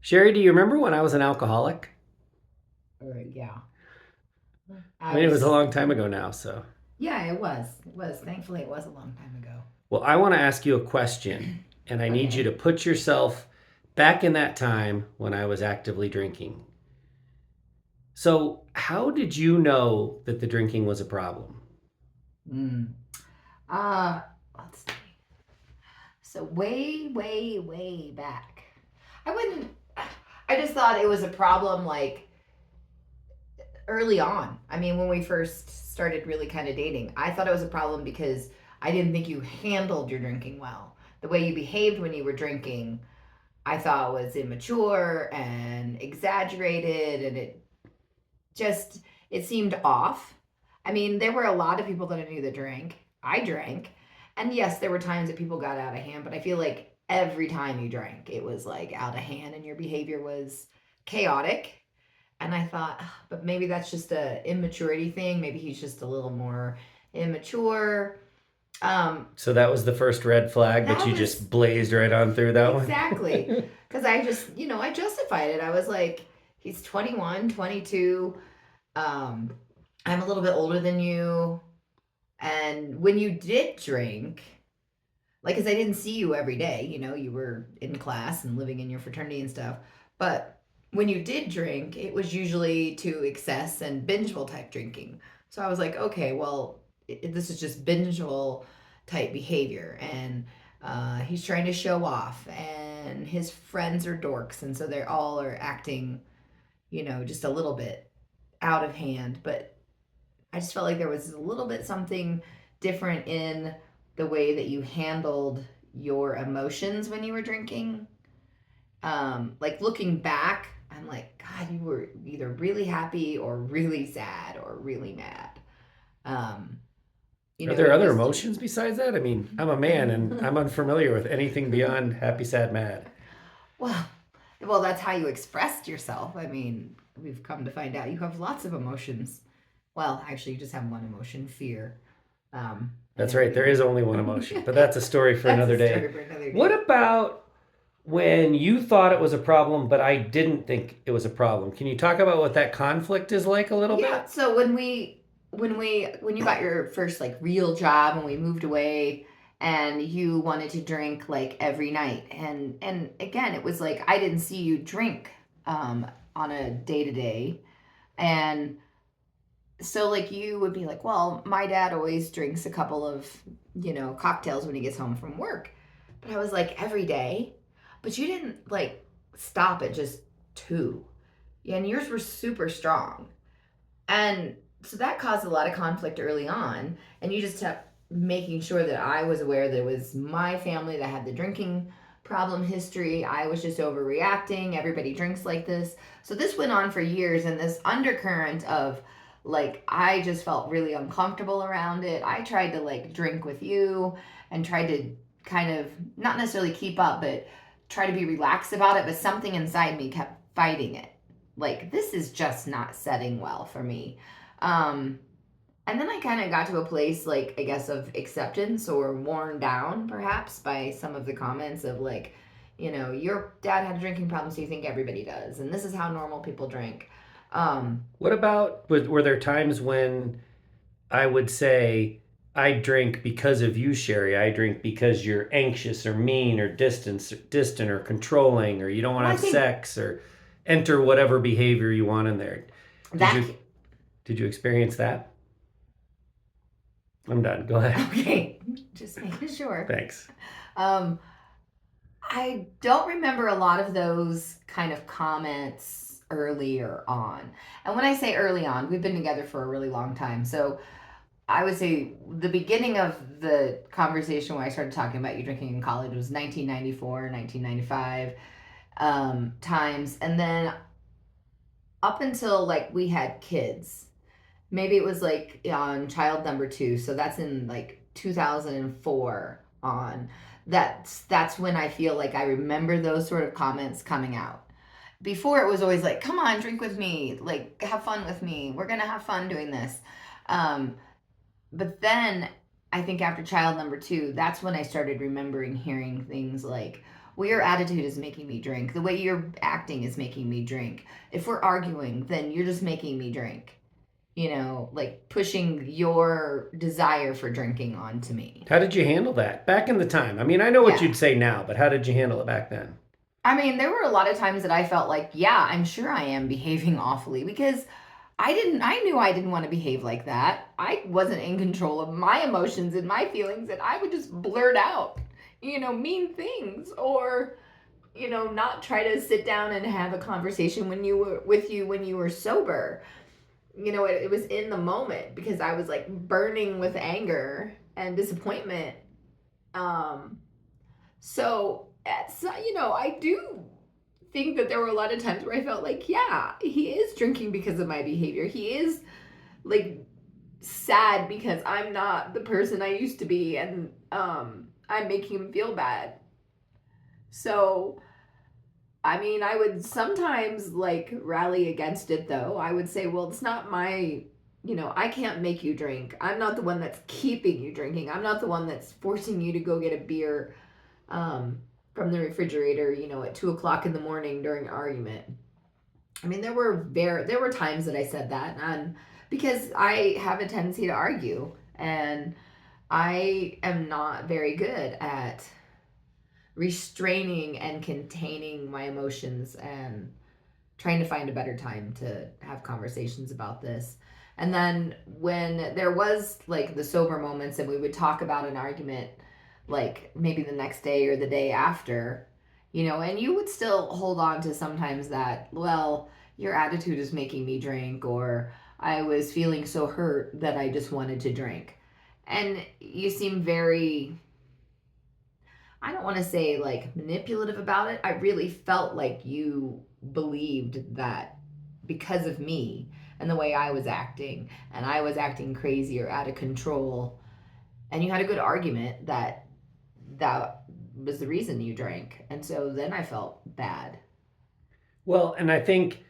Sheri, do you remember when I was an alcoholic? Yeah. I I mean, it was a was, long time ago now, so. yeah, it was. It was. Thankfully, it was a long time ago. Well, I want to ask you a question, and I need you Okay. to put yourself back in that time when I was actively drinking. So, how did you know that the drinking was a problem? Mm. Uh, let's see. So way back. I wouldn't, I just thought it was a problem like early on. I mean, when we first started really kind of dating, I thought it was a problem because I didn't think you handled your drinking well. The way you behaved when you were drinking, I thought was immature and exaggerated, and just it seemed off. I mean, there were a lot of people that I knew that drank. I drank. And yes, there were times that people got out of hand, but I feel like every time you drank, it was like out of hand and your behavior was chaotic. And I thought, "Ugh, but maybe that's just a immaturity thing. Maybe he's just a little more immature." Um, So, that was the first red flag, but that you was just blazed right on through that exactly one? because I just, I justified it. I was like, he's 21, 22. Um, I'm a little bit older than you. And when you did drink, like, because I didn't see you every day, you were in class and living in your fraternity and stuff. But when you did drink, it was usually to excess and bingeable type drinking. So I was like, okay, well, this is just bingeable type behavior. And he's trying to show off, and his friends are dorks. And so they all are acting, just a little bit out of hand. But I just felt like there was a little bit something different in the way that you handled your emotions when you were drinking. Like looking back, I'm like, God, you were either really happy or really sad or really mad. Um, Are there it other was, emotions besides that? I mean, I'm a man and I'm unfamiliar with anything beyond happy, sad, mad. well, well, that's how you expressed yourself. I mean, we've come to find out you have lots of emotions. Well, actually, you just have one emotion, fear. And That's right. There is everybody. only one emotion, but that's a story for That's a another day. story for another What day. about when you thought it was a problem, but I didn't think it was a problem? Can you talk about what that conflict is like a little Yeah. bit? So when you got your first like real job and we moved away and you wanted to drink like every night, and again it was like I didn't see you drink on a day to day, and so like you would be like, well, my dad always drinks a couple of cocktails when he gets home from work, but I was like every day, but you didn't like stop at just two. Yeah, and yours were super strong. And so that caused a lot of conflict early on. And you just kept making sure that I was aware that it was my family that had the drinking problem history. I was just overreacting. Everybody drinks like this. So this went on for years, and this undercurrent of like, I just felt really uncomfortable around it. I tried to like drink with you and tried to kind of not necessarily keep up, but try to be relaxed about it. But something inside me kept fighting it, like this is just not setting well for me. um and then I kind of got to a place, like, I guess, of acceptance or worn down perhaps by some of the comments of like, your dad had a drinking problem, so you think everybody does, and this is how normal people drink. um What about, were there times when I would say, I drink because of you, Sherry? I drink because you're anxious or mean or distant or controlling, or you don't want to well, I have think sex or enter whatever behavior you want in there. Did that you did you experience that? I'm done. Go ahead. okay, just making sure. Thanks. um I don't remember a lot of those kind of comments earlier on. And when I say early on, we've been together for a really long time. So I would say the beginning of the conversation when I started talking about you drinking in college was 1994, 1995 times. And then up until like we had kids, maybe it was like on child number two. So that's in like 2004 on. That's when I feel like I remember those sort of comments coming out. Before it was always like, come on, drink with me, like have fun with me. We're gonna have fun doing this. Um, but then I think after child number two, that's when I started remembering hearing things like, Well, your attitude is making me drink. The way you're acting is making me drink. If we're arguing, then you're just making me drink. Like pushing your desire for drinking onto me. How did you handle that back in the time? I mean, I know what Yeah. you'd say now, but how did you handle it back then? I mean, there were a lot of times that I felt like, yeah, I'm sure I am behaving awfully because I knew I didn't want to behave like that. I wasn't in control of my emotions and my feelings, and I would just blurt out, mean things, or, not try to sit down and have a conversation when you were sober. It was in the moment because I was like burning with anger and disappointment. Um, so I do think that there were a lot of times where I felt like, yeah, he is drinking because of my behavior. He is like sad because I'm not the person I used to be, and I'm making him feel bad. So, I mean, I would sometimes like rally against it though. I would say, well, it's not my, I can't make you drink. I'm not the one that's keeping you drinking. I'm not the one that's forcing you to go get a beer um, from the refrigerator, at 2 o'clock in the morning during an argument. I mean, there were times that I said that, and because I have a tendency to argue, and I am not very good at restraining and containing my emotions and trying to find a better time to have conversations about this. And then when there was like the sober moments and we would talk about an argument like maybe the next day or the day after, and you would still hold on to sometimes that, well, your attitude is making me drink, or I was feeling so hurt that I just wanted to drink. And you seem very, I don't want to say like manipulative about it. I really felt like you believed that because of me and the way I was acting, and I was acting crazy or out of control, and you had a good argument that that was the reason you drank. And so then I felt bad. Well, and I think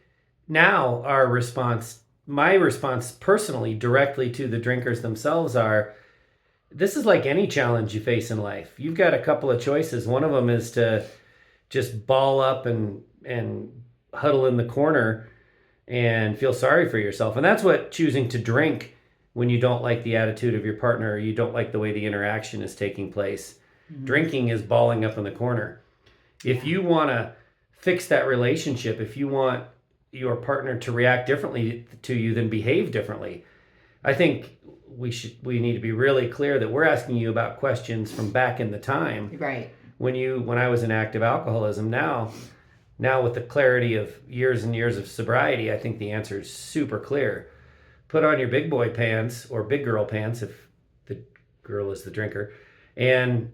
now our response, my response personally, directly to the drinkers themselves are, this is like any challenge you face in life. You've got a couple of choices. One of them is to just ball up and huddle in the corner and feel sorry for yourself. And that's what choosing to drink when you don't like the attitude of your partner or you don't like the way the interaction is taking place. Mm-hmm. Drinking is balling up in the corner. If Yeah. you want to fix that relationship, if you want your partner to react differently to you, then behave differently. I think we need to be really clear that we're asking you about questions from back in the time Right. when I was in active alcoholism. Now with the clarity of years and years of sobriety, I think the answer is super clear. Put on your big boy pants or big girl pants if the girl is the drinker, and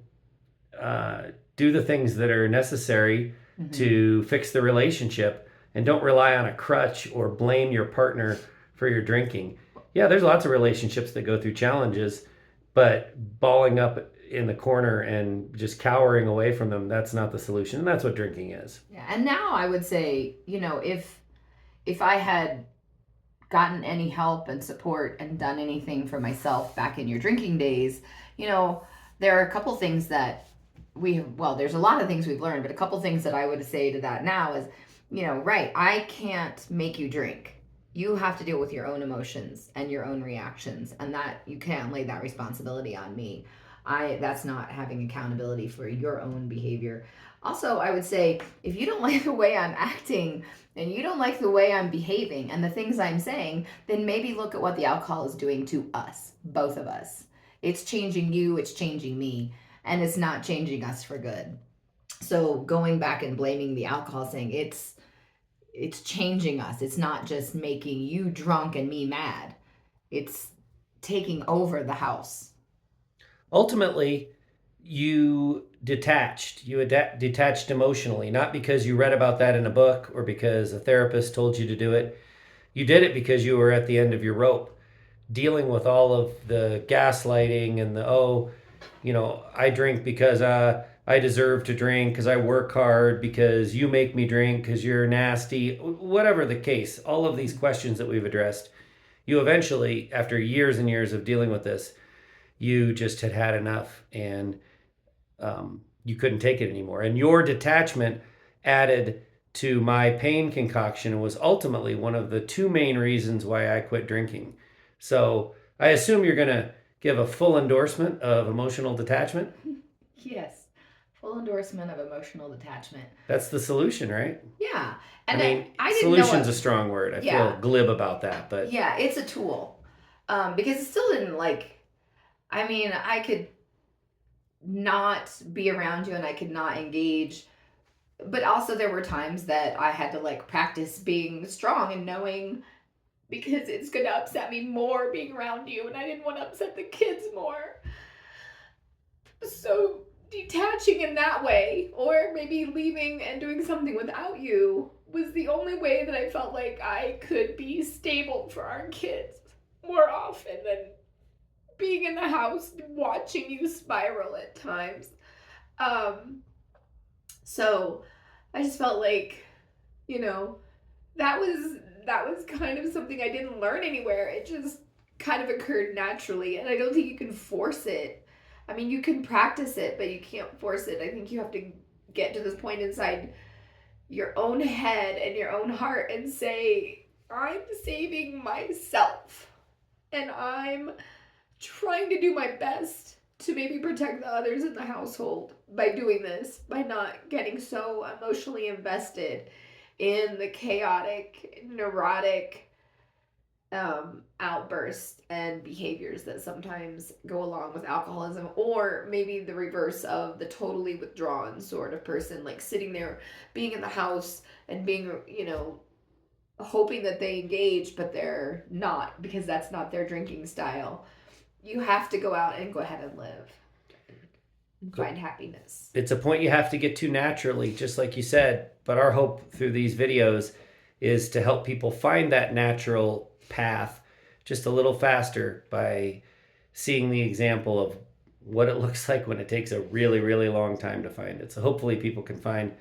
do the things that are necessary Mm-hmm. to fix the relationship, and don't rely on a crutch or blame your partner for your drinking. Yeah, there's lots of relationships that go through challenges, but balling up in the corner and just cowering away from them, that's not the solution. And that's what drinking is. Yeah. And now I would say, if I had gotten any help and support and done anything for myself back in your drinking days, you know, there are a couple things that there's a lot of things we've learned, but a couple things that I would say to that now is, right, I can't make you drink. You have to deal with your own emotions and your own reactions, and that you can't lay that responsibility on me. That's not having accountability for your own behavior. Also, I would say if you don't like the way I'm acting and you don't like the way I'm behaving and the things I'm saying, then maybe look at what the alcohol is doing to us, both of us. It's changing you, it's changing me, and it's not changing us for good. So going back and blaming the alcohol, saying it's changing us. It's not just making you drunk and me mad. It's taking over the house. Ultimately, you detached. Detached emotionally, not because you read about that in a book or because a therapist told you to do it. You did it because you were at the end of your rope, dealing with all of the gaslighting and I drink because I deserve to drink, because I work hard, because you make me drink, because you're nasty, whatever the case. All of these questions that we've addressed, you eventually, after years and years of dealing with this, you just had enough, and you couldn't take it anymore. And your detachment added to my pain concoction and was ultimately one of the two main reasons why I quit drinking. So I assume you're going to give a full endorsement of emotional detachment. Yes, full endorsement of emotional detachment. That's the solution, right? Yeah, I and mean, I didn't know solution's a what. strong word. I feel Yeah, glib about that, but yeah, it's a tool, because it still didn't like. I mean, I could not be around you and I could not engage, but also there were times that I had to like practice being strong and knowing because it's going to upset me more being around you and I didn't want to upset the kids more. So detaching in that way or maybe leaving and doing something without you was the only way that I felt like I could be stable for our kids more often than being in the house watching you spiral at times. Um so I just felt like, you know, that was kind of something I didn't learn anywhere. It just kind of occurred naturally, and I don't think you can force it. I mean, you can practice it, but you can't force it. I think you have to get to this point inside your own head and your own heart and say, I'm saving myself, and I'm trying to do my best to maybe protect the others in the household by doing this, by not getting so emotionally invested in the chaotic, neurotic outbursts and behaviors that sometimes go along with alcoholism, or maybe the reverse of the totally withdrawn sort of person, like sitting there, being in the house and being, hoping that they engage, but they're not because that's not their drinking style. You have to go out and go ahead and live and find happiness. it's a point you have to get to naturally, just like you said. But our hope through these videos is to help people find that natural path just a little faster by seeing the example of what it looks like when it takes a really, really long time to find it. So hopefully people can find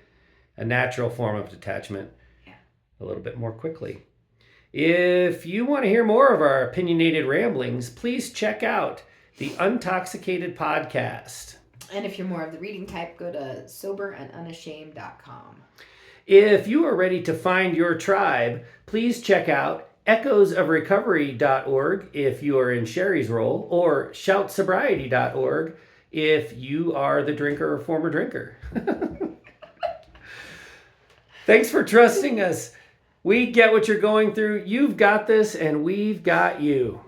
a natural form of detachment Yeah. a little bit more quickly. If you want to hear more of our opinionated ramblings, please check out the Untoxicated Podcast. And if you're more of the reading type, go to soberandunashamed.com. If you are ready to find your tribe, please check out echoesofrecovery.org if you are in Sheri's role, or shoutsobriety.org if you are the drinker or former drinker. Thanks for trusting us. We get what you're going through. You've got this, and we've got you.